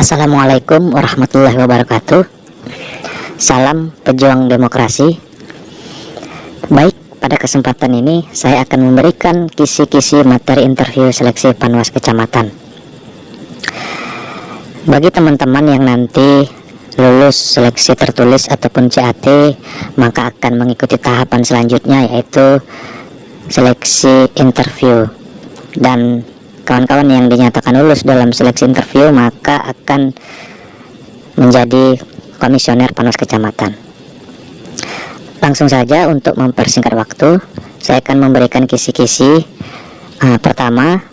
Assalamualaikum warahmatullahi wabarakatuh. Salam pejuang demokrasi. Baik, pada kesempatan ini saya akan memberikan kisi-kisi materi interview seleksi Panwas Kecamatan. Bagi teman-teman yang nanti lulus seleksi tertulis ataupun CAT, maka akan mengikuti tahapan selanjutnya, yaitu seleksi interview. Dan kawan-kawan yang dinyatakan lulus dalam seleksi interview maka akan menjadi komisioner Panwas Kecamatan. Langsung saja, untuk mempersingkat waktu, saya akan memberikan kisi-kisi. Pertama,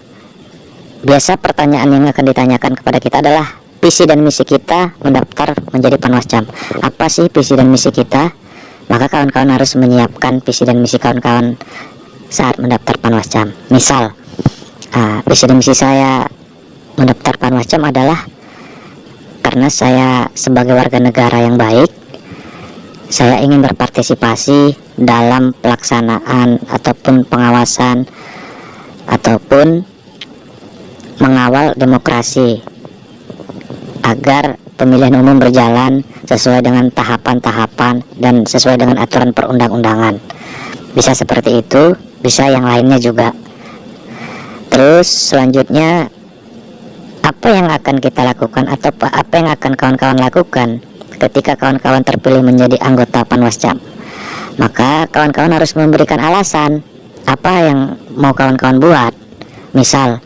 biasa pertanyaan yang akan ditanyakan kepada kita adalah visi dan misi kita mendaftar menjadi Panwascam. Apa sih visi dan misi kita? Maka kawan-kawan harus menyiapkan visi dan misi kawan-kawan saat mendaftar Panwascam. Misal, visi dan misi saya mendaftar Panwascam adalah karena saya sebagai warga negara yang baik, saya ingin berpartisipasi dalam pelaksanaan ataupun pengawasan ataupun mengawal demokrasi agar pemilihan umum berjalan sesuai dengan tahapan-tahapan dan sesuai dengan aturan perundang-undangan. Bisa seperti itu, bisa yang lainnya juga. Terus selanjutnya, apa yang akan kita lakukan atau apa yang akan kawan-kawan lakukan ketika kawan-kawan terpilih menjadi anggota Panwascam? Maka kawan-kawan harus memberikan alasan apa yang mau kawan-kawan buat. Misal,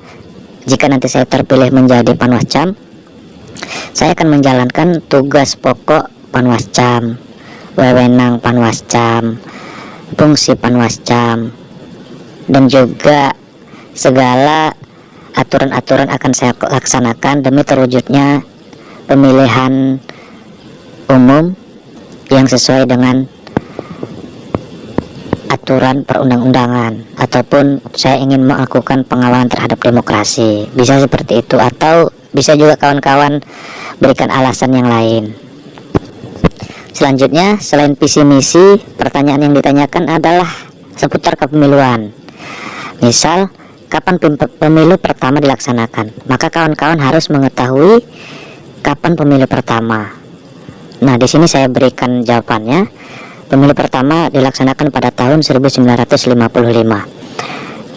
jika nanti saya terpilih menjadi Panwascam, saya akan menjalankan tugas pokok Panwascam, wewenang Panwascam, fungsi Panwascam, dan juga segala aturan-aturan akan saya laksanakan demi terwujudnya pemilihan umum yang sesuai dengan aturan perundang-undangan, ataupun saya ingin melakukan pengawalan terhadap demokrasi. Bisa seperti itu, atau bisa juga kawan-kawan berikan alasan yang lain. Selanjutnya, selain visi misi, pertanyaan yang ditanyakan adalah seputar kepemiluan. Misal, kapan pemilu pertama dilaksanakan? Maka kawan-kawan harus mengetahui kapan pemilu pertama. Nah, di sini saya berikan jawabannya. Pemilu pertama dilaksanakan pada tahun 1955.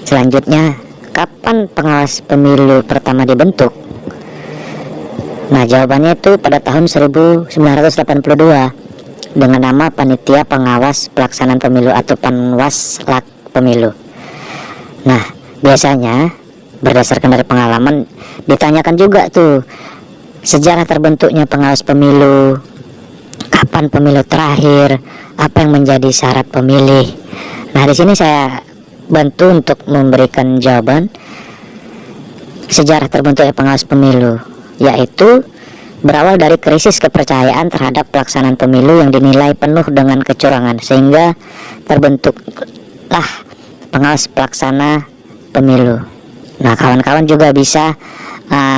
Selanjutnya, kapan pengawas pemilu pertama dibentuk? Nah, jawabannya itu pada tahun 1982 dengan nama Panitia Pengawas Pelaksanaan Pemilu atau Panwaslak Pemilu. Nah, biasanya berdasarkan dari pengalaman ditanyakan juga tuh sejarah terbentuknya pengawas pemilu, kapan pemilu terakhir, apa yang menjadi syarat pemilih. Nah, di sini saya bantu untuk memberikan jawaban sejarah terbentuknya pengawas pemilu, yaitu berawal dari krisis kepercayaan terhadap pelaksanaan pemilu yang dinilai penuh dengan kecurangan, sehingga terbentuklah pengawas pelaksana pemilu. Nah, kawan-kawan juga bisa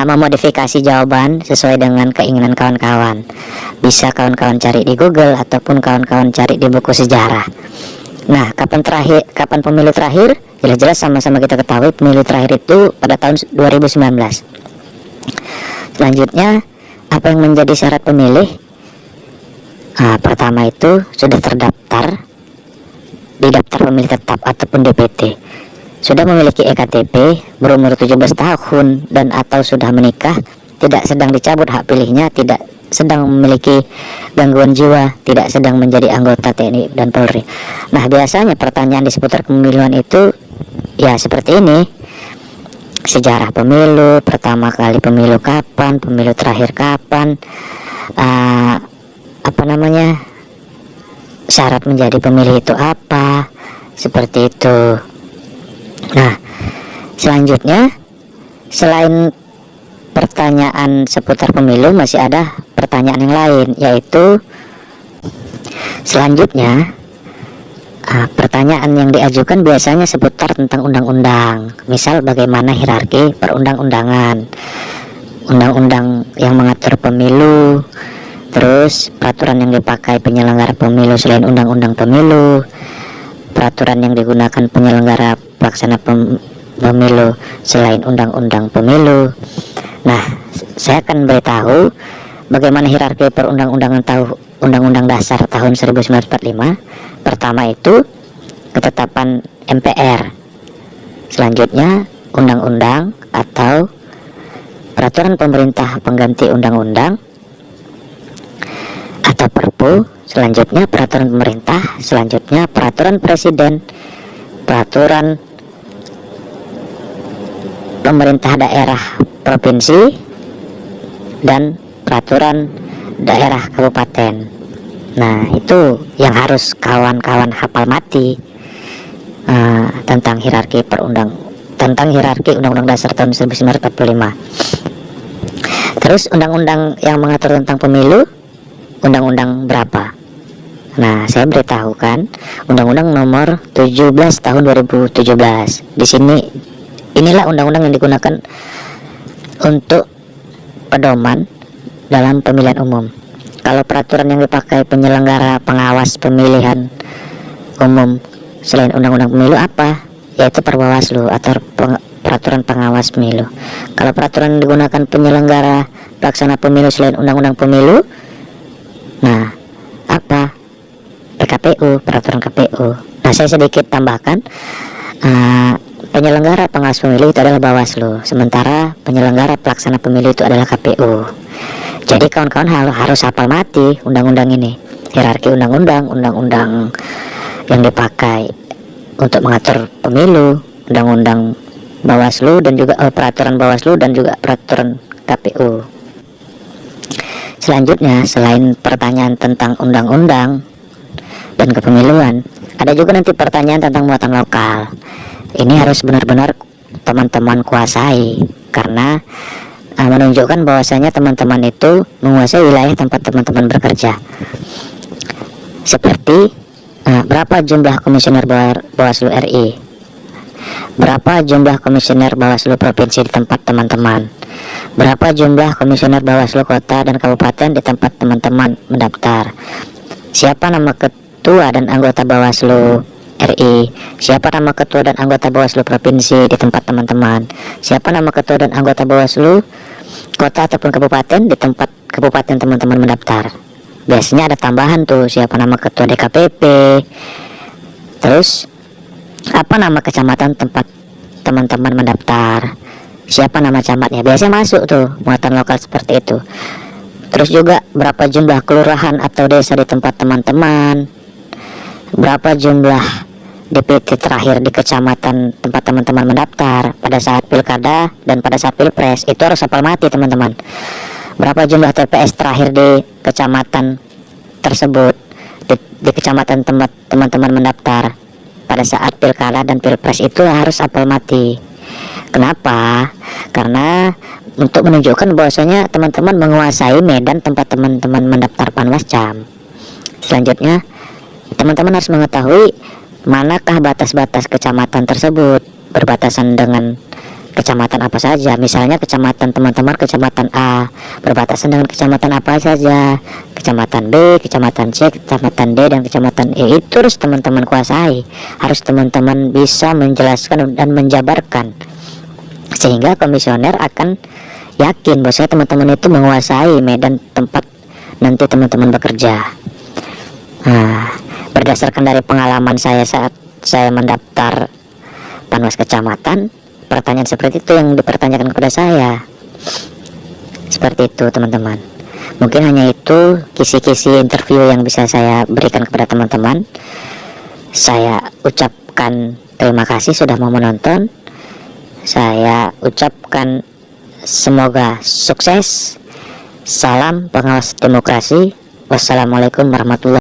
memodifikasi jawaban sesuai dengan keinginan kawan-kawan. Bisa kawan-kawan cari di Google ataupun kawan-kawan cari di buku sejarah. Nah, kapan pemilu terakhir? Jelas-jelas sama-sama kita ketahui pemilu terakhir itu pada tahun 2019. Selanjutnya, apa yang menjadi syarat pemilih? Pertama itu sudah terdaftar di daftar pemilih tetap ataupun DPT, sudah memiliki EKTP, berumur 17 tahun dan atau sudah menikah, tidak sedang dicabut hak pilihnya, tidak sedang memiliki gangguan jiwa, tidak sedang menjadi anggota TNI dan Polri. Nah, biasanya pertanyaan di seputar pemiluan itu ya seperti ini. Sejarah pemilu, pertama kali pemilu kapan, pemilu terakhir kapan, syarat menjadi pemilih itu apa, seperti itu. Nah, selanjutnya, selain pertanyaan seputar pemilu, masih ada pertanyaan yang lain, yaitu selanjutnya pertanyaan yang diajukan biasanya seputar tentang undang-undang. Misal, bagaimana hierarki perundang-undangan, undang-undang yang mengatur pemilu, terus peraturan yang dipakai penyelenggara pemilu selain undang-undang pemilu, peraturan yang digunakan penyelenggara pelaksana pemilu selain undang-undang pemilu. Nah, saya akan beritahu bagaimana hierarki perundang-undangan Undang-Undang Dasar tahun 1945. Pertama itu ketetapan MPR, selanjutnya undang-undang atau peraturan pemerintah pengganti undang-undang atau Perpu, selanjutnya peraturan pemerintah, selanjutnya peraturan presiden, peraturan pemerintah daerah provinsi, dan peraturan daerah kabupaten. Nah, itu yang harus kawan-kawan hafal mati tentang hierarki Undang-Undang Dasar tahun 1945. Terus undang-undang yang mengatur tentang pemilu, undang-undang berapa? Nah, saya beritahukan Undang-Undang Nomor 17 tahun 2017. Di sini inilah undang-undang yang digunakan untuk pedoman dalam pemilihan umum. Kalau peraturan yang dipakai penyelenggara pengawas pemilihan umum selain undang-undang pemilu apa? Yaitu Perbawaslu atau peraturan pengawas pemilu. Kalau peraturan yang digunakan penyelenggara pelaksana pemilu selain undang-undang pemilu, nah apa? PKPU, peraturan KPU. Nah, saya sedikit tambahkan, penyelenggara pengawas pemilu itu adalah Bawaslu, sementara penyelenggara pelaksana pemilu itu adalah KPU. Jadi kawan-kawan harus hafal mati undang-undang ini, hierarki undang-undang yang dipakai untuk mengatur pemilu, undang-undang Bawaslu dan juga peraturan Bawaslu dan juga peraturan KPU. Selanjutnya, selain pertanyaan tentang undang-undang dan kepemiluan, ada juga nanti pertanyaan tentang muatan lokal. Ini harus benar-benar teman-teman kuasai, karena menunjukkan bahwasanya teman-teman itu menguasai wilayah tempat teman-teman bekerja. Seperti berapa jumlah komisioner Bawaslu RI, berapa jumlah komisioner Bawaslu provinsi di tempat teman-teman, berapa jumlah komisioner Bawaslu kota dan kabupaten di tempat teman-teman mendaftar, siapa nama ketua dan anggota Bawaslu RI, siapa nama ketua dan anggota Bawaslu provinsi di tempat teman-teman, siapa nama ketua dan anggota Bawaslu kota ataupun kabupaten di tempat kabupaten teman-teman mendaftar. Biasanya ada tambahan tuh, siapa nama ketua DKPP, terus apa nama kecamatan tempat teman-teman mendaftar, siapa nama camatnya, biasanya masuk tuh muatan lokal seperti itu. Terus juga berapa jumlah kelurahan atau desa di tempat teman-teman, berapa jumlah DPT terakhir di kecamatan tempat teman-teman mendaftar pada saat pilkada dan pada saat pilpres. Itu harus hafal mati teman-teman. Berapa jumlah TPS terakhir di kecamatan tersebut, di kecamatan tempat teman-teman mendaftar pada saat pilkada dan pilpres, itu harus hafal mati. Kenapa? Karena untuk menunjukkan bahwasanya teman-teman menguasai medan tempat teman-teman mendaftar Panwascam. Selanjutnya, teman-teman harus mengetahui manakah batas-batas kecamatan tersebut, berbatasan dengan kecamatan apa saja. Misalnya kecamatan teman-teman, kecamatan A berbatasan dengan kecamatan apa saja, kecamatan B, kecamatan C, kecamatan D, dan kecamatan E. Itu harus teman-teman kuasai, harus teman-teman bisa menjelaskan dan menjabarkan, sehingga komisioner akan yakin bahwa teman-teman itu menguasai medan tempat nanti teman-teman bekerja. Berdasarkan dari pengalaman saya saat saya mendaftar Panwas kecamatan, pertanyaan seperti itu yang dipertanyakan kepada saya. Seperti itu teman-teman. Mungkin hanya itu kisi-kisi interview yang bisa saya berikan kepada teman-teman. Saya ucapkan terima kasih sudah mau menonton. Saya ucapkan semoga sukses. Salam pengawas demokrasi. Wassalamualaikum warahmatullahi wabarakatuh.